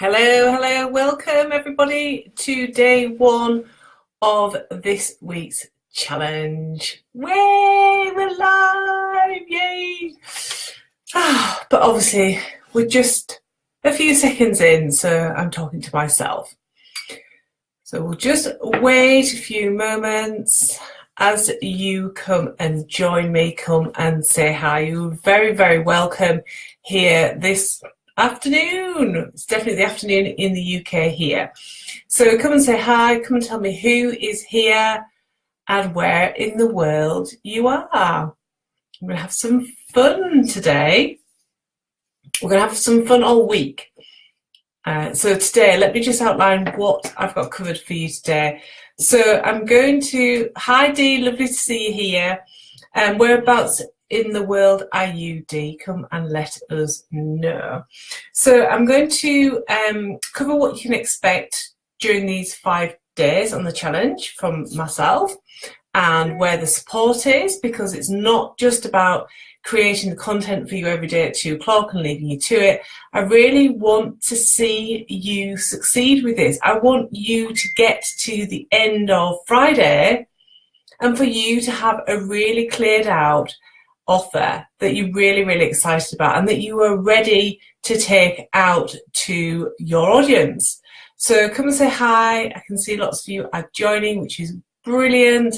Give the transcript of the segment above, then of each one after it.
Hello, welcome everybody to day one of this week's challenge. Way, we're live, yay! But obviously, we're just a few seconds in, so I'm talking to myself. So we'll just wait a few moments as you come and join me, come and say hi. You're very, very welcome here this afternoon. It's definitely the afternoon in the UK here. So come and say hi, come and tell me who is here and where in the world you are. We're going to have some fun today. We're going to have some fun all week. So today, let me just outline what I've got covered for you today. So I'm going to, hi Dee, lovely to see you here. Whereabouts in the world are you, Dee? Come and let us know. So I'm going to cover what you can expect during these 5 days on the challenge from myself and where the support is, because it's not just about creating the content for you every day at 2 o'clock and leaving you to it. I really want to see you succeed with this. I want you to get to the end of Friday and for you to have a really cleared out offer that you're really, really excited about and that you are ready to take out to your audience. So come and say hi. I can see lots of you are joining, which is brilliant.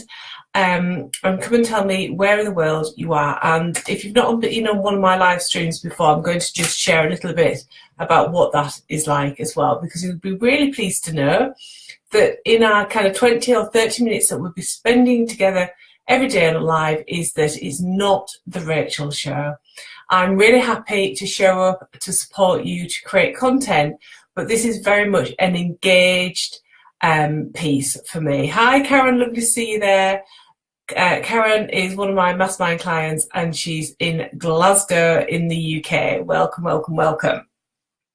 And come and tell me where in the world you are. And if you've not been on one of my live streams before, I'm going to just share a little bit about what that is like as well, because you'll be really pleased to know that in our kind of 20 or 30 minutes that we'll be spending together every day on live is that it's not the Rachel show. I'm really happy to show up to support you to create content, but this is very much an engaged piece for me. Hi Karen, lovely to see you there. Karen is one of my mastermind clients and she's in Glasgow in the UK. Welcome, welcome, welcome.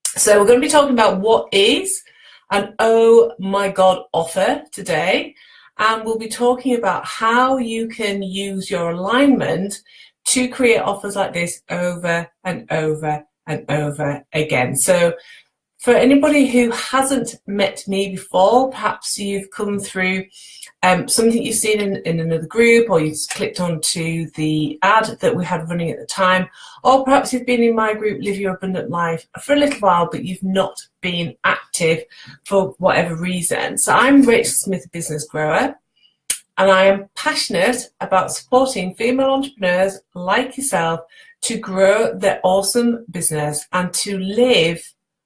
So we're going to be talking about what is an oh my god offer today, and we'll be talking about how you can use your alignment to create offers like this over and over and over again. So for anybody who hasn't met me before, perhaps you've come through something you've seen in another group, or you've clicked onto the ad that we had running at the time, or perhaps you've been in my group Live Your Abundant Life for a little while but you've not been active for whatever reason. So I'm Rachel Smith, business grower, and I am passionate about supporting female entrepreneurs like yourself to grow their awesome business and to live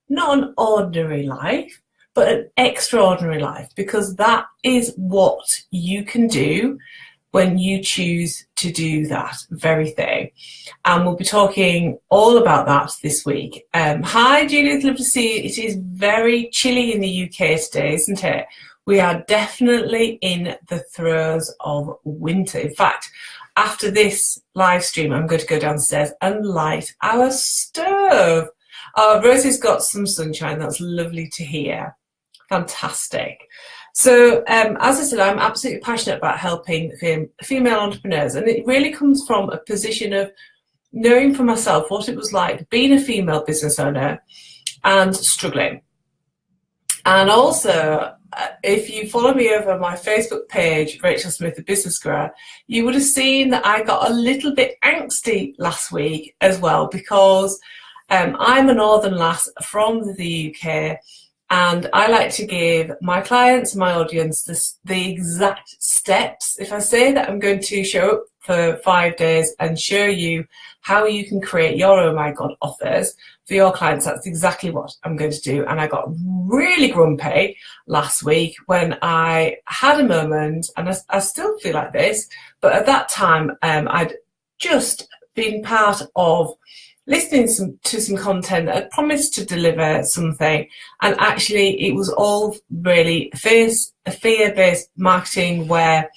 not an ordinary life, but an extraordinary life, because that is what you can do when you choose to do that very thing. And we'll be talking all about that this week. Hi, Judith, love to see you. It is very chilly in the UK today, isn't it? We are definitely in the throes of winter. In fact, after this live stream, I'm going to go downstairs and light our stove. Oh, Rosie's got some sunshine. That's lovely to hear. Fantastic. So, as I said, I'm absolutely passionate about helping female entrepreneurs, and it really comes from a position of knowing for myself what it was like being a female business owner and struggling. And also, if you follow me over my Facebook page, Rachel Smith, the business grower, you would have seen that I got a little bit angsty last week as well, because I'm a northern lass from the UK, and I like to give my clients, my audience, the exact steps. If I say that I'm going to show up for 5 days and show you how you can create your oh my god offers for your clients, that's exactly what I'm going to do. And I got really grumpy last week when I had a moment, and I still feel like this, but at that time I'd just been part of listening to some content that had promised to deliver something, and actually it was all really fear-based marketing where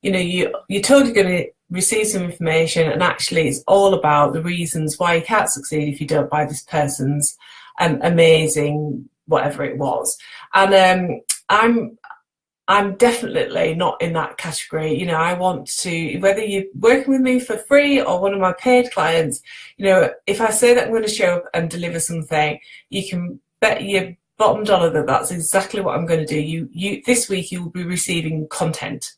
you're told you're going to receive some information, and actually it's all about the reasons why you can't succeed if you don't buy this person's amazing whatever it was. And I'm definitely not in that category. I want to, whether you're working with me for free or one of my paid clients, if I say that I'm going to show up and deliver something, you can bet your bottom dollar that that's exactly what I'm going to do. You this week you will be receiving content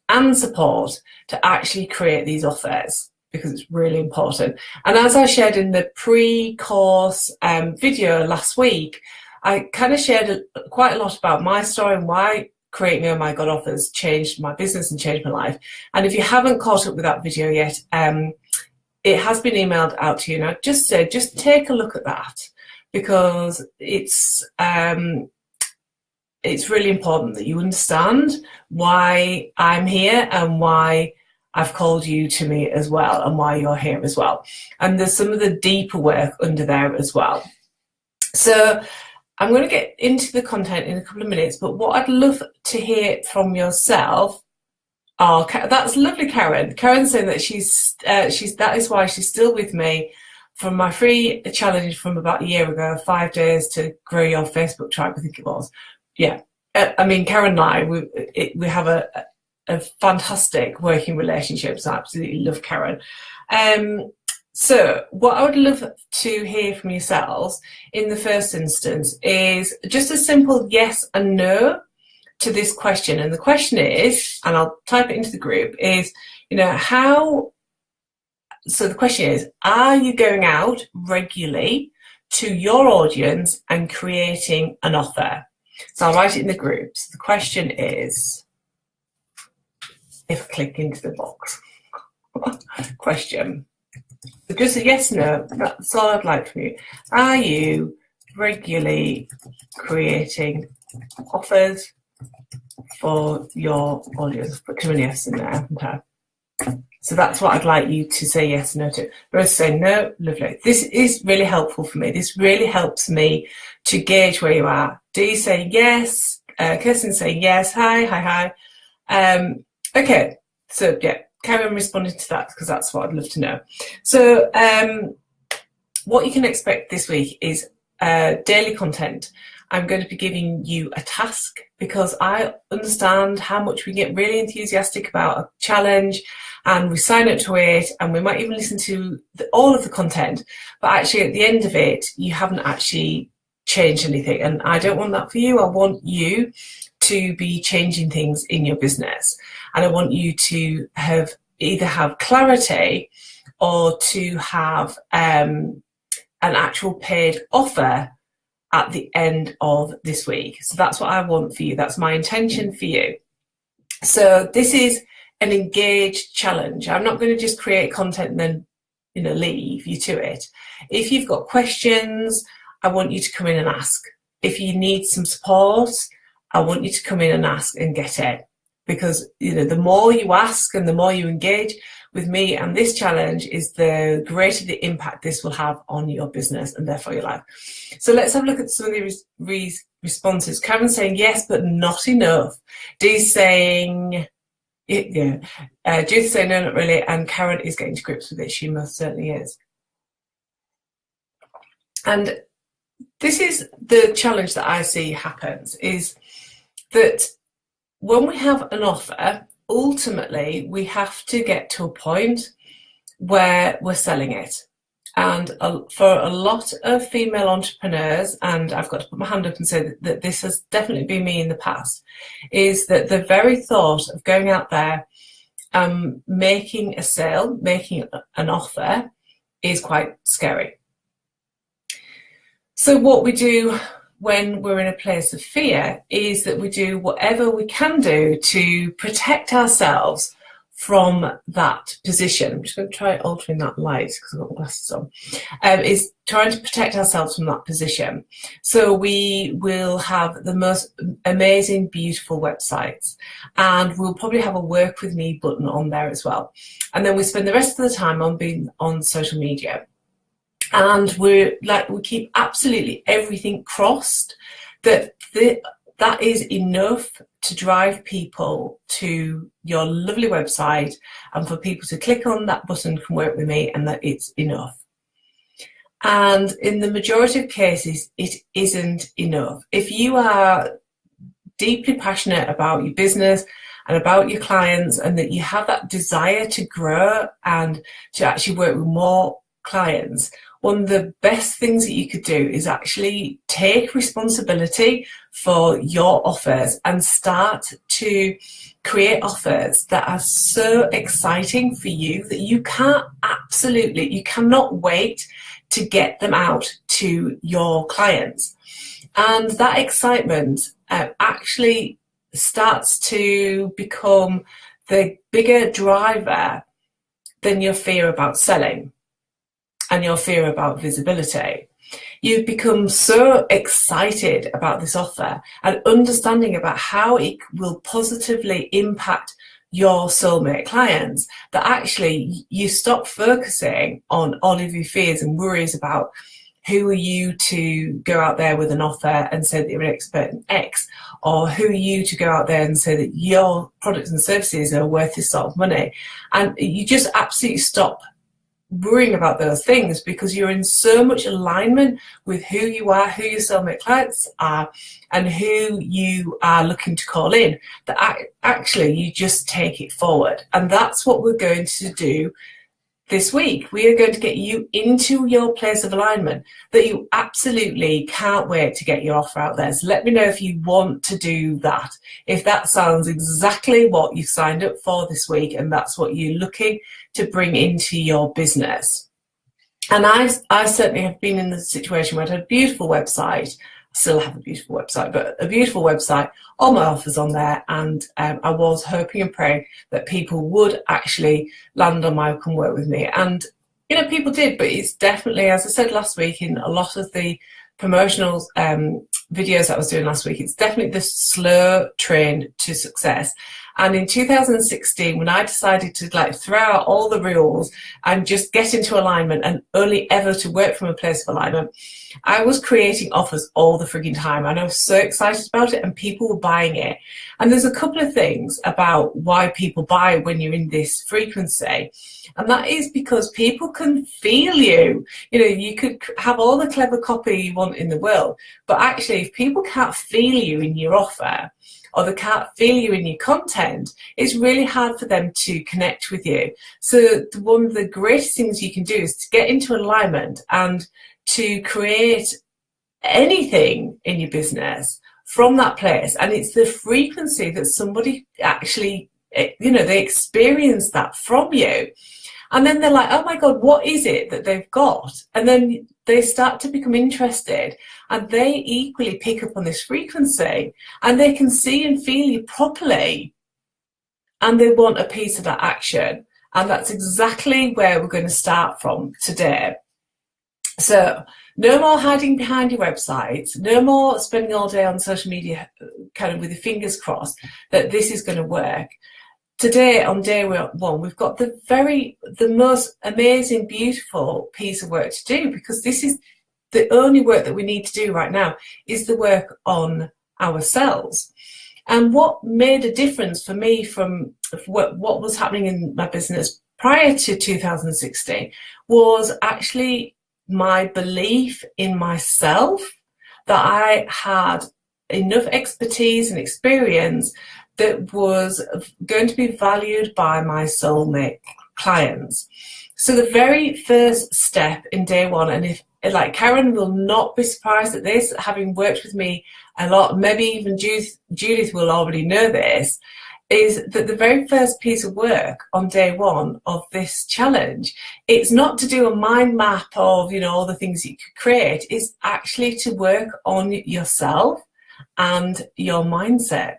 and support to actually create these offers, because it's really important. And as I shared in the pre-course video last week, I kind of shared quite a lot about my story and why creating Oh My God offers changed my business and changed my life. And if you haven't caught up with that video yet, it has been emailed out to you. And I just said, just take a look at that, because it's really important that you understand why I'm here and why I've called you to me as well, and why you're here as well. And there's some of the deeper work under there as well. So I'm going to get into the content in a couple of minutes, but what I'd love to hear from yourself. Oh, that's lovely, Karen. Karen's saying that that is why she's still with me from my free challenge from about a year ago, 5 days to grow your Facebook tribe, I think it was. Yeah. I mean, Karen and I, we have a fantastic working relationship, so I absolutely love Karen. So what I would love to hear from yourselves in the first instance is just a simple yes and no to this question. And the question is, and I'll type it into the group, is, so the question is, are you going out regularly to your audience and creating an offer? So I'll write it in the group. So the question is, if I click into the box, question. So just a yes, no, that's all I'd like from you. Are you regularly creating offers for your audience? Put too many yes in there, haven't I? So that's what I'd like you to say yes and no to. Both say no, lovely. This is really helpful for me. This really helps me to gauge where you are. Do you say yes? Kirsten say yes. Hi. Okay, so yeah, Karen responded to that, because that's what I'd love to know. So what you can expect this week is daily content. I'm going to be giving you a task, because I understand how much we get really enthusiastic about a challenge and we sign up to it, and we might even listen to all of the content, but actually at the end of it, you haven't actually changed anything. And I don't want that for you. I want you to be changing things in your business. And I want you to either have clarity or to have an actual paid offer at the end of this week. So that's what I want for you. That's my intention for you. So this is an engaged challenge. I'm not going to just create content and then leave you to it. If you've got questions, I want you to come in and ask. If you need some support, I want you to come in and ask and get it. Because the more you ask and the more you engage with me and this challenge, is the greater the impact this will have on your business and therefore your life. So let's have a look at some of the responses. Karen's saying yes, but not enough. Dee's saying yeah. Judith saying no, not really. And Karen is getting to grips with it. She most certainly is. And this is the challenge that I see happens, is that when we have an offer, ultimately we have to get to a point where we're selling it. And for a lot of female entrepreneurs, and I've got to put my hand up and say that this has definitely been me in the past, is that the very thought of going out there and making a sale, making an offer, is quite scary. So what we do when we're in a place of fear is that we do whatever we can do to protect ourselves from that position. I'm just going to try altering that light because I've got glasses on. Is trying to protect ourselves from that position. So we will have the most amazing, beautiful websites, and we'll probably have a work with me button on there as well. And then we spend the rest of the time on being on social media. And we keep absolutely everything crossed, that is enough to drive people to your lovely website and for people to click on that button, come work with me, and that it's enough. And in the majority of cases, it isn't enough. If you are deeply passionate about your business and about your clients, and that you have that desire to grow and to actually work with more clients, one of the best things that you could do is actually take responsibility for your offers and start to create offers that are so exciting for you that you cannot wait to get them out to your clients. And that excitement actually starts to become the bigger driver than your fear about selling and your fear about visibility. You've become so excited about this offer and understanding about how it will positively impact your soulmate clients that actually you stop focusing on all of your fears and worries about who are you to go out there with an offer and say that you're an expert in X, or who are you to go out there and say that your products and services are worth this sort of money. And you just absolutely stop worrying about those things because you're in so much alignment with who you are, who your soulmate clients are, and who you are looking to call in, that actually you just take it forward. And that's what we're going to do this week. We are going to get you into your place of alignment that you absolutely can't wait to get your offer out there. So let me know if you want to do that. If that sounds exactly what you've signed up for this week and that's what you're looking to bring into your business. And I certainly have been in the situation where I had a beautiful website. I still have a beautiful website, but a beautiful website, all my offers on there, and I was hoping and praying that people would actually land on my come work with me. And people did, but it's definitely, as I said last week in a lot of the promotional videos that I was doing last week, it's definitely the slow train to success. And in 2016, when I decided to throw out all the rules and just get into alignment and only ever to work from a place of alignment, I was creating offers all the frigging time. And I was so excited about it and people were buying it. And there's a couple of things about why people buy when you're in this frequency. And that is because people can feel you. You could have all the clever copy you want in the world, but actually if people can't feel you in your offer, or they can't feel you in your content, it's really hard for them to connect with you. So one of the greatest things you can do is to get into alignment and to create anything in your business from that place. And it's the frequency that somebody actually, they experience that from you. And then they're like, oh my God, what is it that they've got? And then they start to become interested and they equally pick up on this frequency and they can see and feel you properly and they want a piece of that action. And that's exactly where we're going to start from today. So no more hiding behind your website, no more spending all day on social media kind of with your fingers crossed that this is going to work. Today, on day one, we've got the most amazing, beautiful piece of work to do, because this is the only work that we need to do right now is the work on ourselves. And what made a difference for me from what was happening in my business prior to 2016 was actually my belief in myself, that I had enough expertise and experience that was going to be valued by my soulmate clients. So the very first step in day one, and if Karen will not be surprised at this, having worked with me a lot, maybe even Judith will already know this, is that the very first piece of work on day one of this challenge, it's not to do a mind map of, all the things you could create, it's actually to work on yourself and your mindset.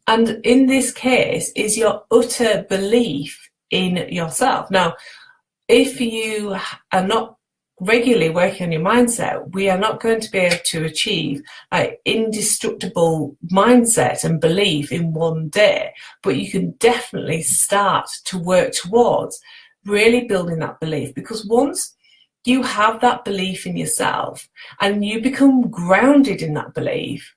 And in this case is your utter belief in yourself. Now, if you are not regularly working on your mindset, we are not going to be able to achieve an indestructible mindset and belief in one day. But you can definitely start to work towards really building that belief, because once you have that belief in yourself and you become grounded in that belief,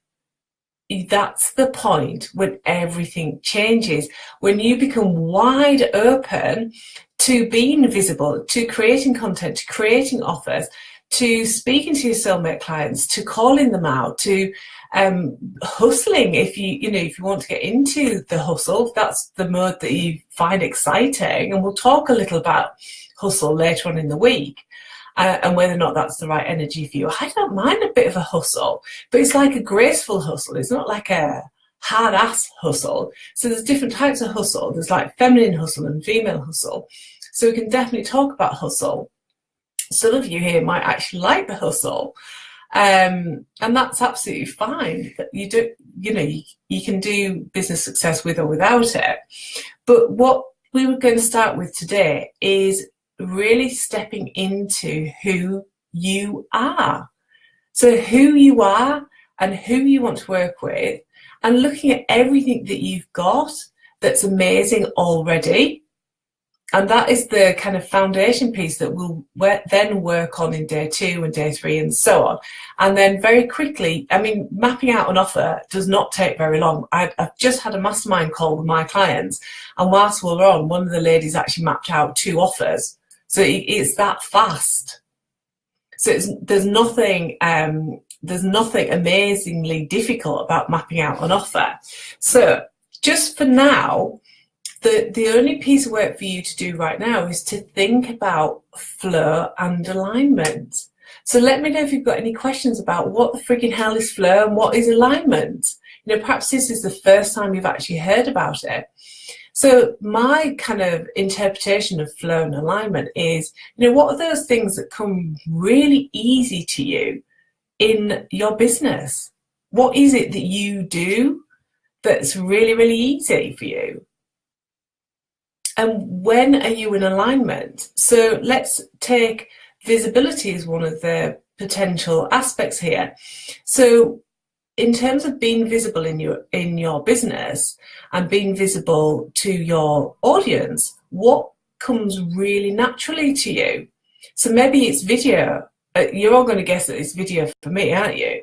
that's the point when everything changes, when you become wide open to being visible, to creating content, to creating offers, to speaking to your soulmate clients, to calling them out, to hustling. If you want to get into the hustle, that's the mode that you find exciting, and we'll talk a little about hustle later on in the week. and whether or not that's the right energy for you. I don't mind a bit of a hustle, but it's like a graceful hustle. It's not like a hard ass hustle. So there's different types of hustle. There's like feminine hustle and female hustle. So we can definitely talk about hustle. Some of you here might actually like the hustle. And that's absolutely fine. You do, you can do business success with or without it. But what we were going to start with today is really stepping into who you are. So who you are and who you want to work with, and looking at everything that you've got that's amazing already. And that is the kind of foundation piece that we'll then work on in day 2 and day 3 and so on. And then very quickly, mapping out an offer does not take very long. I've just had a mastermind call with my clients, and whilst we were on, one of the ladies actually mapped out 2 offers. So it's that fast. So there's nothing amazingly difficult about mapping out an offer. So just for now, the only piece of work for you to do right now is to think about flow and alignment. So let me know if you've got any questions about what the frigging hell is flow and what is alignment. Perhaps this is the first time you've actually heard about it. So my kind of interpretation of flow and alignment is, what are those things that come really easy to you in your business? What is it that you do that's really, really easy for you? And when are you in alignment? So let's take visibility as one of the potential aspects here. So in terms of being visible in your business and being visible to your audience, what comes really naturally to you? So maybe it's video. You're all going to guess that it's video for me, aren't you?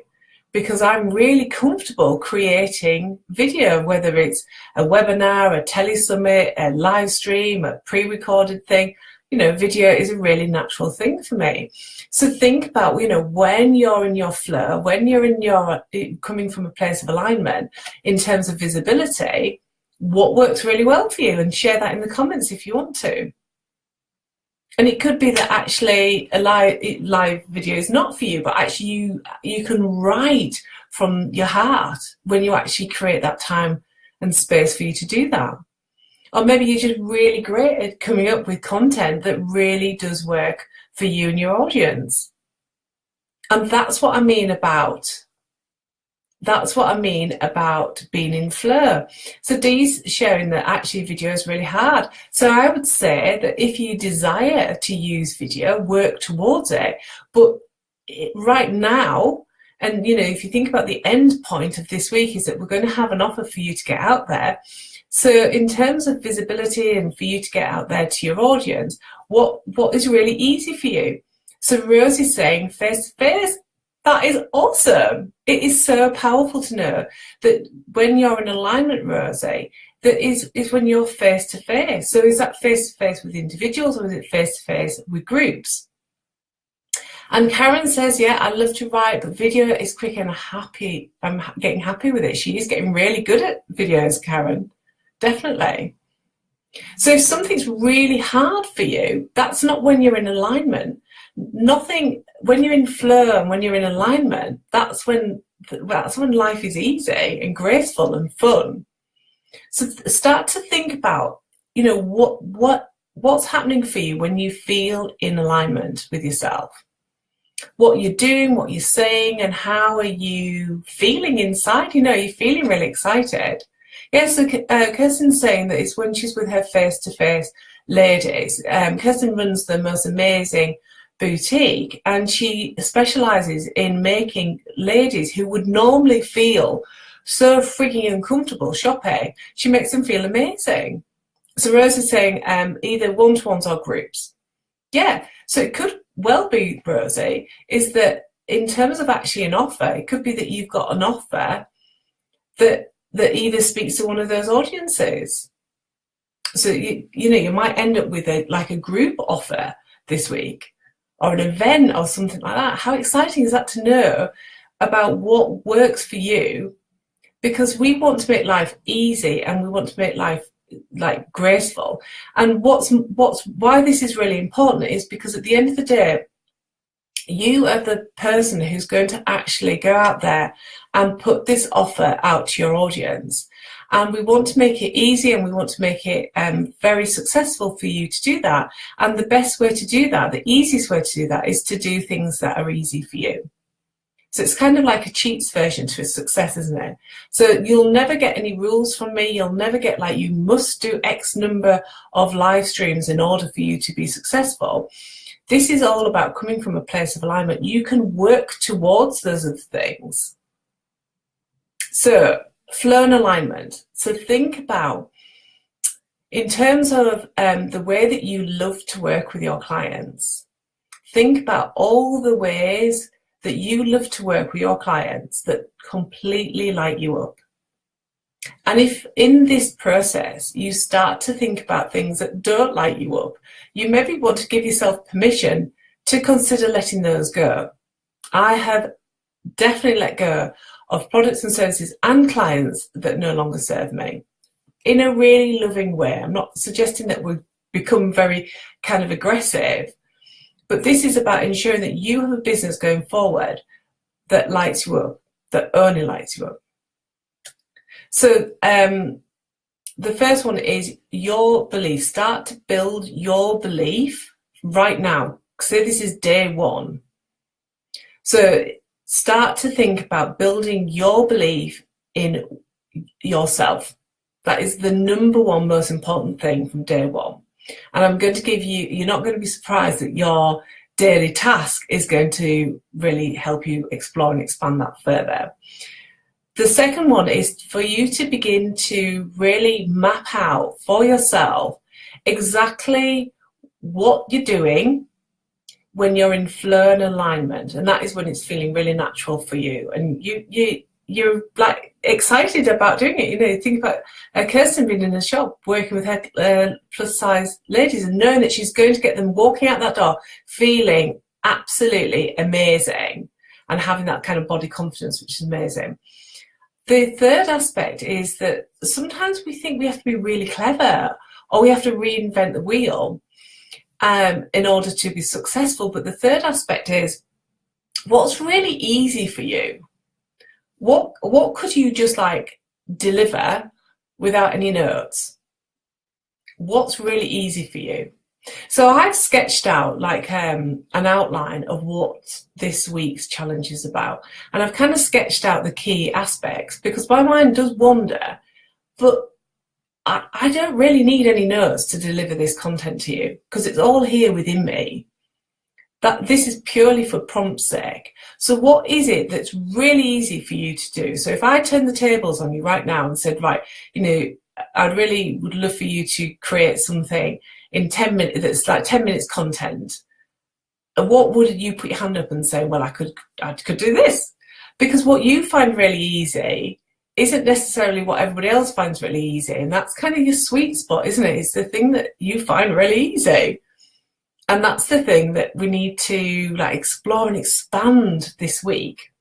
Because I'm really comfortable creating video, whether it's a webinar, a telesummit, a live stream, a pre-recorded thing. Video is a really natural thing for me. So think about, when you're in your flow, when you're coming from a place of alignment in terms of visibility, what works really well for you, and share that in the comments if you want to. And it could be that actually a live video is not for you, but actually you can write from your heart when you actually create that time and space for you to do that. Or maybe you're just really great at coming up with content that really does work for you and your audience. And that's what I mean about being in flow. So Dee's sharing that actually video is really hard. So I would say that if you desire to use video, work towards it. But right now, and if you think about the end point of this week, is that we're going to have an offer for you to get out there. So in terms of visibility and for you to get out there to your audience, what is really easy for you? So Rose is saying face to face. That is awesome. It is so powerful to know that when you're in alignment, Rosie, that is when you're face to face. So is that face to face with individuals, or is it face to face with groups? And Karen says, yeah, I love to write, but video is quick and happy. I'm getting happy with it. She is getting really good at videos, Karen. Definitely. So if something's really hard for you, that's not when you're in alignment. When you're in flow and when you're in alignment, that's when life is easy and graceful and fun. So start to think about, what's happening for you when you feel in alignment with yourself. What you're doing, what you're saying, and how are you feeling inside? You're feeling really excited. Yes, so Kirsten's saying that it's when she's with her face-to-face ladies. Kirsten runs the most amazing boutique, and she specializes in making ladies who would normally feel so freaking uncomfortable shopping, she makes them feel amazing. So Rose is saying either one-to-ones or groups. Yeah, so it could well be, Rosie, is that in terms of actually an offer, it could be that you've got an offer that either speaks to one of those audiences. So you might end up with a group offer this week, or an event or something like that. How exciting is that to know about what works for you? Because we want to make life easy, and we want to make life graceful. And why this is really important is because at the end of the day, You are the person who's going to actually go out there and put this offer out to your audience. And we want to make it easy, and we want to make it very successful for you to do that. And the best way to do that, the easiest way to do that, is to do things that are easy for you. So it's kind of like a cheats version to a success, isn't it? So you'll never get any rules from me. You'll never get like, you must do X number of live streams in order for you to be successful. This is all about coming from a place of alignment. You can work towards those other things. So flow and alignment. So think about, in terms of the way that you love to work with your clients, think about all the ways that you love to work with your clients that completely light you up. And if in this process you start to think about things that don't light you up, you maybe want to give yourself permission to consider letting those go. I have definitely let go of products and services and clients that no longer serve me, in a really loving way. I'm not suggesting that we've become very kind of aggressive, but this is about ensuring that you have a business going forward that lights you up, that only lights you up. So the first one is your belief. Start to build your belief right now. Say this is day one. So start to think about building your belief in yourself. That is the number one most important thing from day one. And I'm going to give you, you're not going to be surprised that your daily task is going to really help you explore and expand that further. The second one is for you to begin to really map out for yourself exactly what you're doing when you're in flow and alignment, and that is when it's feeling really natural for you, and you're like excited about doing it. You know, think about Kirsten being in a shop working with her plus size ladies and knowing that she's going to get them walking out that door feeling absolutely amazing and having that kind of body confidence, which is amazing. The third aspect is that sometimes we think we have to be really clever or we have to reinvent the wheel in order to be successful. But the third aspect is, what's really easy for you? What could you just like deliver without any notes? What's really easy for you? So I've sketched out like an outline of what this week's challenge is about. And I've kind of sketched out the key aspects because my mind does wander, but I don't really need any notes to deliver this content to you because it's all here within me. That this is purely for prompt sake. So what is it that's really easy for you to do? So if I turn the tables on you right now and said, right, you know, I'd really would love for you to create something in 10 minutes that's like 10 minutes content, what would you put your hand up and say, well, I could do this? Because what you find really easy isn't necessarily what everybody else finds really easy, and that's kind of your sweet spot, isn't it? It's the thing that you find really easy. And that's the thing that we need to like explore and expand this week.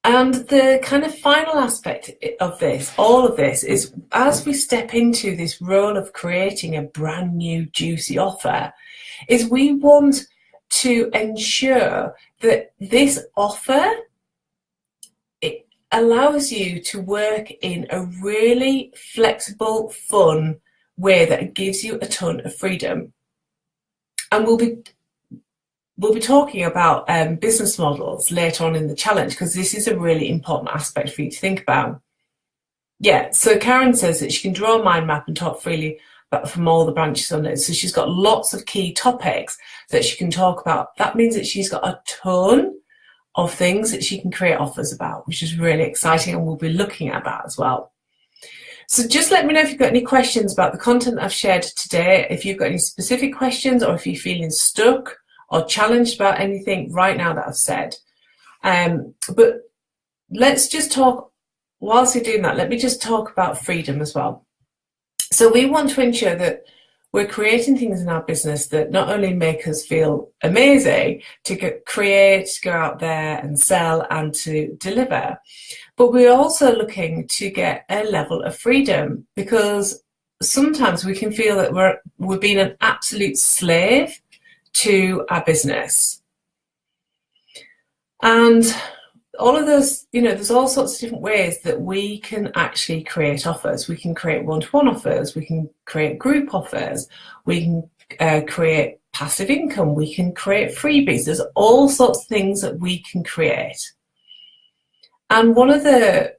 And the kind of final aspect of this, all of this, is as we step into this role of creating a brand new juicy offer, is we want to ensure that this offer, it allows you to work in a really flexible, fun way that gives you a ton of freedom. And we'll be talking about business models later on in the challenge because this is a really important aspect for you to think about. Yeah, so Karen says that she can draw a mind map and talk freely from all the branches on it. So she's got lots of key topics that she can talk about. That means that she's got a ton of things that she can create offers about, which is really exciting, and we'll be looking at that as well. So just let me know if you've got any questions about the content I've shared today, if you've got any specific questions or if you're feeling stuck or challenged about anything right now that I've said. But let's just talk, whilst you're doing that, let me just talk about freedom as well. So we want to ensure that we're creating things in our business that not only make us feel amazing to create, to go out there and sell and to deliver, but we're also looking to get a level of freedom, because sometimes we can feel that we're being an absolute slave to our business. And all of those, there's all sorts of different ways that we can actually create offers. We can create one-to-one offers. We can create group offers. We can create passive income. We can create freebies. There's all sorts of things that we can create. And one of the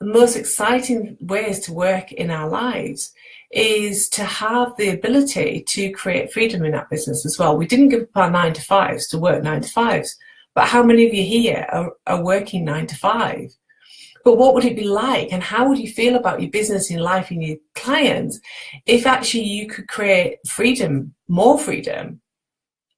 most exciting ways to work in our lives is to have the ability to create freedom in our business as well. We didn't give up our 9-to-5s to work 9-to-5s. But how many of you here are working 9 to 5? But what would it be like, and how would you feel about your business, your life, and your clients if actually you could create freedom, more freedom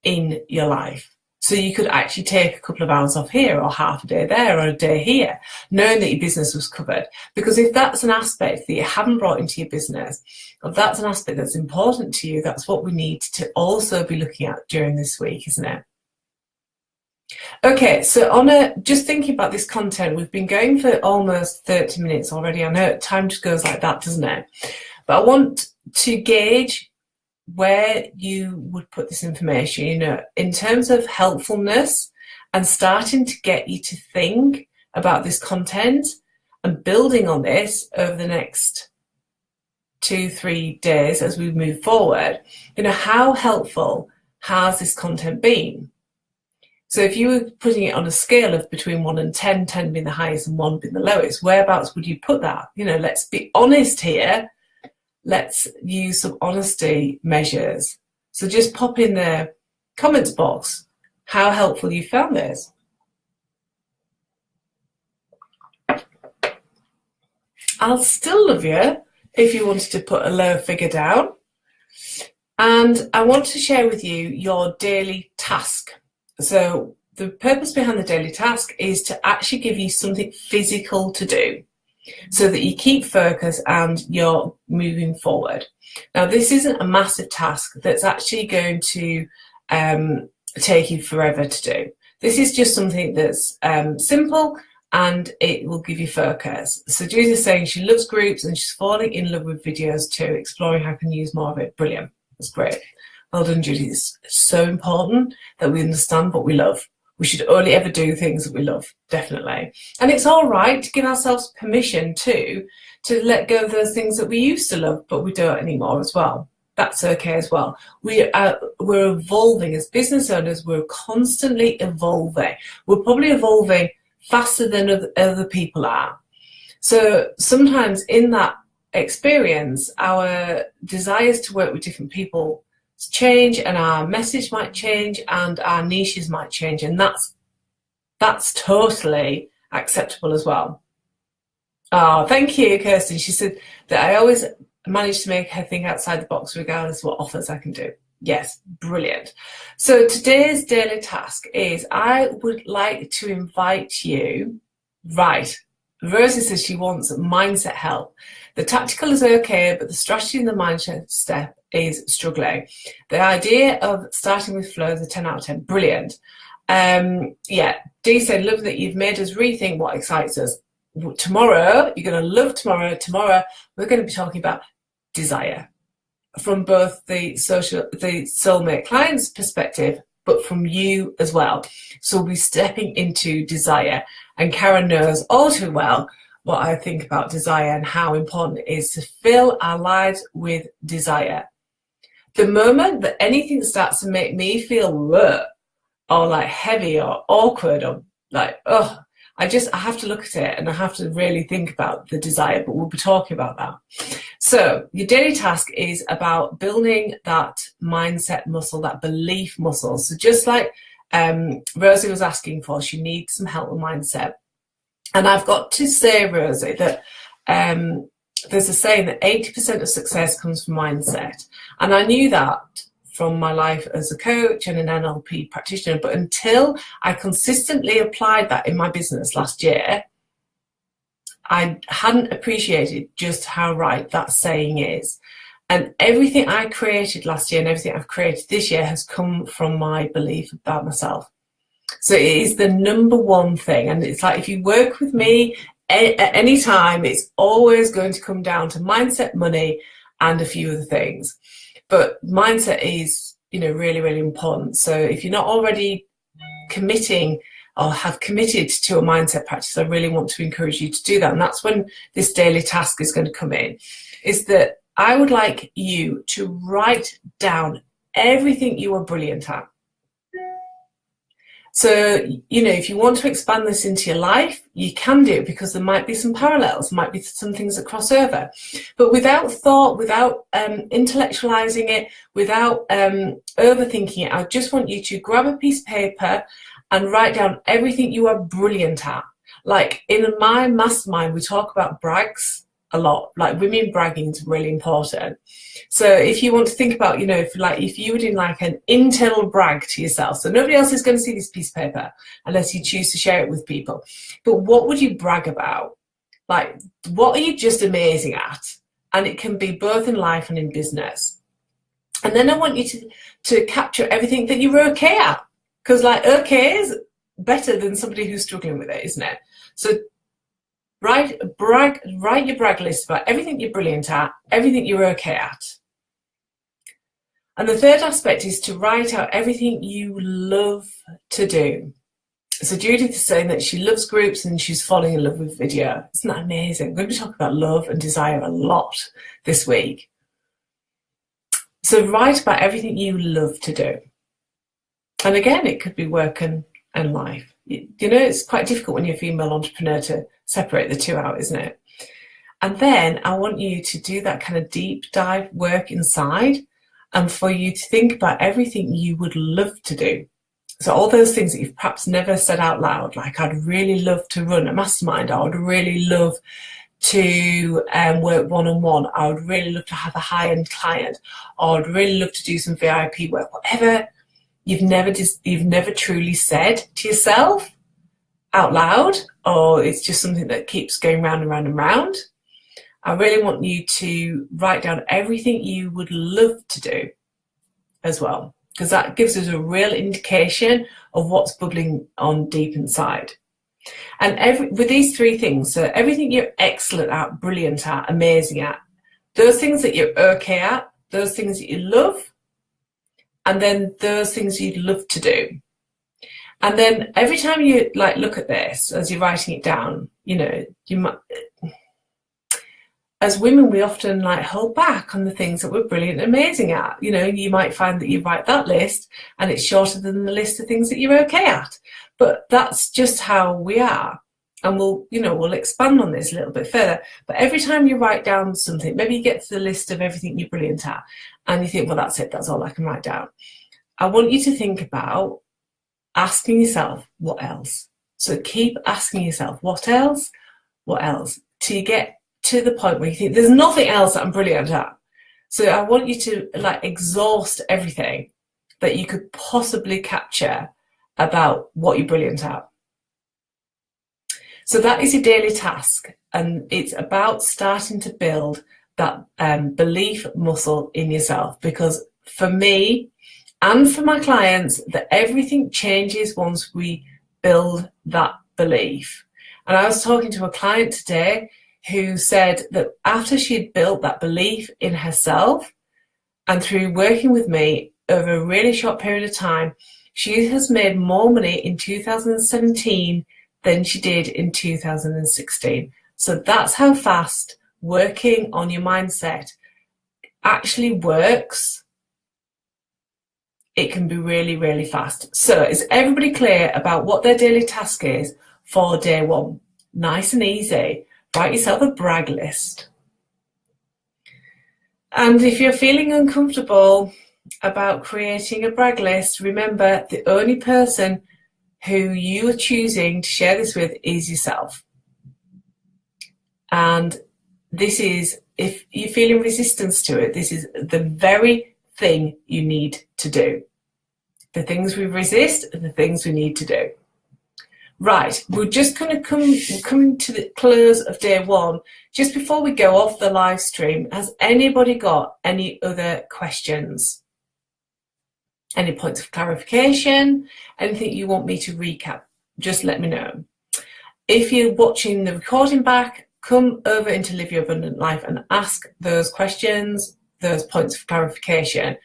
in your life? So you could actually take a couple of hours off here, or half a day there, or a day here, knowing that your business was covered. Because if that's an aspect that you haven't brought into your business, if that's an aspect that's important to you, that's what we need to also be looking at during this week, isn't it? Okay, so just thinking about this content, we've been going for almost 30 minutes already. I know time just goes like that, doesn't it? But I want to gauge where you would put this information, in terms of helpfulness, and starting to get you to think about this content and building on this over the next 2-3 days as we move forward. How helpful has this content been? So if you were putting it on a scale of between 1 and 10, 10 being the highest and 1 being the lowest, whereabouts would you put that? Let's be honest here. Let's use some honesty measures. So just pop in the comments box how helpful you found this. I'll still love you if you wanted to put a lower figure down. And I want to share with you your daily task. So the purpose behind the daily task is to actually give you something physical to do so that you keep focus and you're moving forward. Now, this isn't a massive task that's actually going to take you forever to do. This is just something that's simple, and it will give you focus. So Julie's saying she loves groups and she's falling in love with videos too, exploring how I can use more of it. Brilliant. That's great. Well done, Julie. It's so important that we understand what we love. We should only ever do things that we love, definitely. And it's all right to give ourselves permission to let go of those things that we used to love, but we don't anymore as well. That's okay as well. We're evolving as business owners. We're constantly evolving. We're probably evolving faster than other people are. So sometimes in that experience, our desires to work with different people change, and our message might change, and our niches might change, and that's totally acceptable as well. Oh, thank you, Kirsten. She said that I always manage to make her think outside the box regardless of what offers I can do. Yes, brilliant. So today's daily task is I would like to invite you, right, Rosie says she wants mindset help. The tactical is okay, but the strategy and the mindset step is struggling. The idea of starting with flow is a 10 out of 10. Brilliant. Yeah, Dee said, love that you've made us rethink what excites us. Tomorrow, you're going to love tomorrow. Tomorrow, we're going to be talking about desire from both the soulmate client's perspective, but from you as well. So we'll be stepping into desire. And Karen knows all too well what I think about desire and how important it is to fill our lives with desire. The moment that anything starts to make me feel or like heavy or awkward or like, I have to look at it and I have to really think about the desire, but we'll be talking about that. So your daily task is about building that mindset muscle, that belief muscle. So just like Rosie was asking for, she needs some help with mindset. And I've got to say, Rosie, that there's a saying that 80% of success comes from mindset. And I knew that from my life as a coach and an NLP practitioner. But until I consistently applied that in my business last year, I hadn't appreciated just how right that saying is. And everything I created last year and everything I've created this year has come from my belief about myself. So it is the number one thing. And it's like, if you work with me at any time, it's always going to come down to mindset, money, and a few other things. But mindset is, really, really important. So if you're not already committing or have committed to a mindset practice, I really want to encourage you to do that. And that's when this daily task is going to come in, is that I would like you to write down everything you are brilliant at. So, if you want to expand this into your life, you can do it, because there might be some parallels, might be some things that cross over. But without thought, without intellectualizing it, without overthinking it, I just want you to grab a piece of paper and write down everything you are brilliant at. Like in my mastermind, we talk about brags a lot. Like women bragging is really important. So if you want to think about, if you were doing like an internal brag to yourself, so nobody else is going to see this piece of paper unless you choose to share it with people. But what would you brag about? Like, what are you just amazing at? And it can be both in life and in business. And then I want you to capture everything that you're okay at. Because okay is better than somebody who's struggling with it, isn't it? So write your brag list about everything you're brilliant at, everything you're okay at. And the third aspect is to write out everything you love to do. So Judith is saying that she loves groups and she's falling in love with video. Isn't that amazing? We're going to be talking about love and desire a lot this week. So write about everything you love to do. And again, it could be work and life. It's quite difficult when you're a female entrepreneur to separate the two out, isn't it? And then I want you to do that kind of deep dive work inside, and for you to think about everything you would love to do. So all those things that you've perhaps never said out loud, like I'd really love to run a mastermind, I would really love to work one-on-one, I would really love to have a high-end client, or I'd really love to do some VIP work, whatever you've never truly said to yourself out loud, or it's just something that keeps going round and round and round. I really want you to write down everything you would love to do as well, because that gives us a real indication of what's bubbling on deep inside. And with these three things, so everything you're excellent at, brilliant at, amazing at, those things that you're okay at, those things that you love, and then those things you'd love to do. And then every time you look at this as you're writing it down, you might, as women, we often hold back on the things that we're brilliant and amazing at. You might find that you write that list and it's shorter than the list of things that you're okay at. But that's just how we are. And we'll expand on this a little bit further. But every time you write down something, maybe you get to the list of everything you're brilliant at and you think, well, that's it, that's all I can write down. I want you to think about asking yourself, what else? So keep asking yourself, what else? What else? Till you get to the point where you think, there's nothing else that I'm brilliant at. So I want you to exhaust everything that you could possibly capture about what you're brilliant at. So that is your daily task, and it's about starting to build that belief muscle in yourself, because for me and for my clients, that everything changes once we build that belief. And I was talking to a client today who said that after she'd built that belief in herself, and through working with me over a really short period of time, she has made more money in 2017 than she did in 2016. So that's how fast working on your mindset actually works. It can be really, really fast. So is everybody clear about what their daily task is for day one? Nice and easy. Write yourself a brag list. And if you're feeling uncomfortable about creating a brag list, remember the only person who you are choosing to share this with is yourself. And this is, if you're feeling resistance to it, this is the very thing you need to do. The things we resist are the things we need to do. Right, we're just going to come to the close of day one. Just before we go off the live stream, has anybody got any other questions? Any points of clarification? Anything you want me to recap? Just let me know. If you're watching the recording back, come over into Live Your Abundant Life and ask those questions, those points of clarification.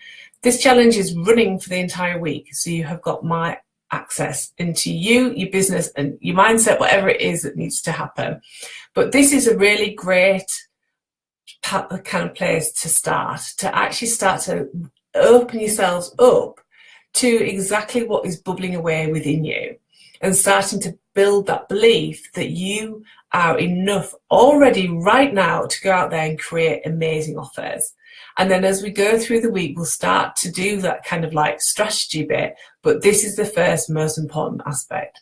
This challenge is running for the entire week, so you have got my access into you, your business, and your mindset, whatever it is that needs to happen. But this is a really great kind of place to start to open yourselves up to exactly what is bubbling away within you, and starting to build that belief that you are enough already right now to go out there and create amazing offers. And then as we go through the week, we'll start to do that kind of like strategy bit, but this is the first most important aspect.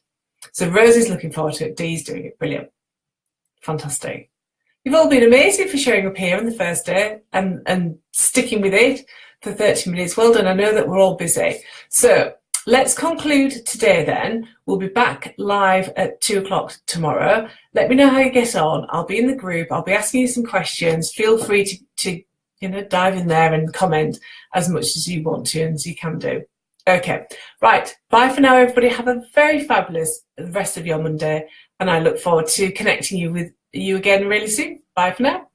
So Rosie's looking forward to it, Dee's doing it, brilliant, fantastic. You've all been amazing for showing up here on the first day and sticking with it for 30 minutes. Well done. I know that we're all busy. So let's conclude today then. We'll be back live at 2 o'clock tomorrow. Let me know how you get on. I'll be in the group. I'll be asking you some questions. Feel free to dive in there and comment as much as you want to and as you can do. Okay, right. Bye for now, everybody. Have a very fabulous rest of your Monday, and I look forward to connecting you with you again really soon. Bye for now.